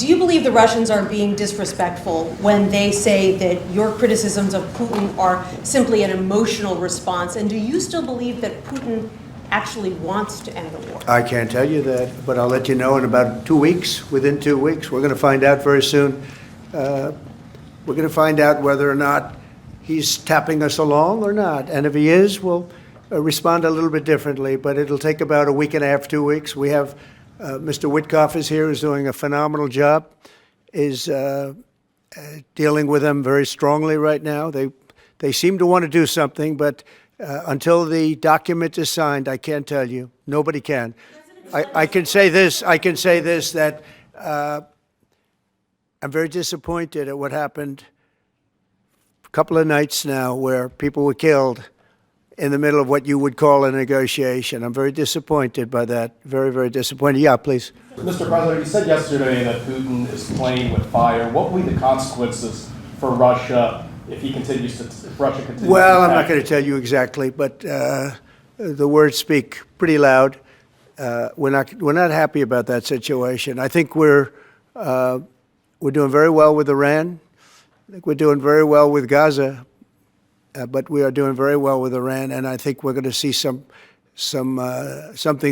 Do you believe the Russians are being disrespectful when they say that your criticisms of Putin are simply an emotional response? And do you still believe that Putin actually wants to end the war? I can't tell you that, but I'll let you know in about 2 weeks. Within 2 weeks, we're going to find out very soon. We're going to find out whether or not he's tapping us along or not. And if he is, we'll respond a little bit differently. But it'll take about a week and a half, 2 weeks. We have Mr. Witkoff is here, who's doing a phenomenal job, is dealing with them very strongly right now. They seem to want to do something, but until the document is signed, I can't tell you. Nobody can. I can say this. That I'm very disappointed at what happened a couple of nights now, where people were killed in the middle of what you would call a negotiation. I'm very disappointed by that. Very, very disappointed. Yeah, please. Mr. President, you said yesterday that Putin is playing with fire. What will be the consequences for Russia if Russia continues to Well, I'm not going to tell you exactly, but the words speak pretty loud. We're not happy about that situation. I think we're doing very well with Iran. I think we're doing very well with Gaza. But we are doing very well with Iran, and I think we're going to see something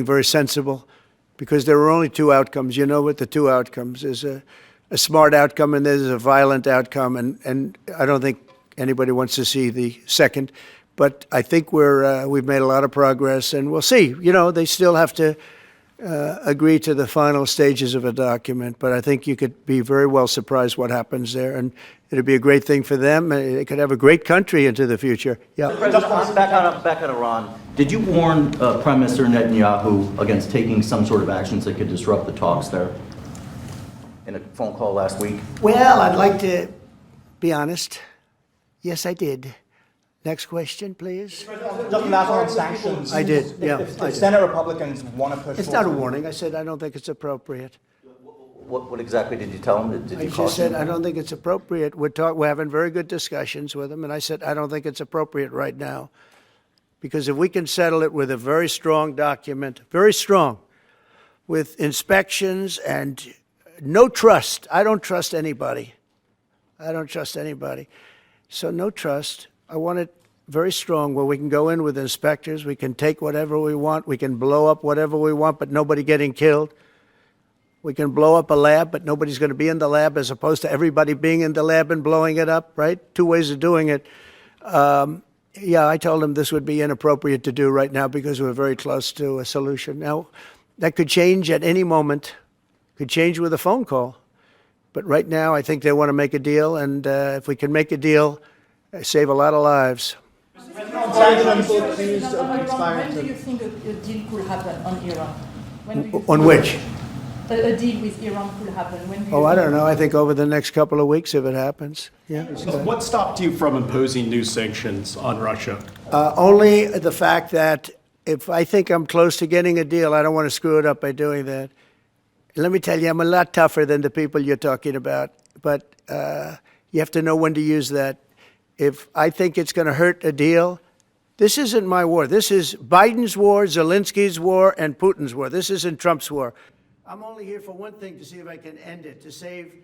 very sensible, because there are only two outcomes. You know what the two outcomes is: a smart outcome and there's a violent outcome, and I don't think anybody wants to see the second. But I think we've made a lot of progress, and we'll see. You know, they still have to agree to the final stages of a document, but I think you could be very well surprised what happens there, and it'd be a great thing for them. They could have a great country into the future. Yeah. President, back on Iran, did you warn Prime Minister Netanyahu against taking some sort of actions that could disrupt the talks there in a phone call last week? Well, I'd like to be honest. Yes, I did. Next question, please. Just last on sanctions. I did, yeah. If Senate Republicans want to push It's not a warning. I said I don't think it's appropriate. What exactly did you tell him? Did you I just said I don't think it's appropriate. We're having very good discussions with him, and I said I don't think it's appropriate right now, because if we can settle it with a very strong document, very strong, with inspections and no trust. I don't trust anybody. So no trust. I want it very strong, where we can go in with inspectors, we can take whatever we want, we can blow up whatever we want, but nobody getting killed. We can blow up a lab, but nobody's going to be in the lab, as opposed to everybody being in the lab and blowing it up, right? Two ways of doing it. Yeah, I told him this would be inappropriate to do right now, because we're very close to a solution. Now, that could change at any moment, could change with a phone call. But right now, I think they want to make a deal, and if we can make a deal, save a lot of lives. When do you think a deal could happen on Iran? On which? A deal with Iran could happen. When do you I don't know. I think over the next couple of weeks, if it happens. Yeah. What stopped you from imposing new sanctions on Russia? Only the fact that if I think I'm close to getting a deal, I don't want to screw it up by doing that. Let me tell you, I'm a lot tougher than the people you're talking about, but you have to know when to use that. If I think it's going to hurt a deal, this isn't my war. This is Biden's war, Zelensky's war, and Putin's war. This isn't Trump's war. I'm only here for one thing: to see if I can end it, to save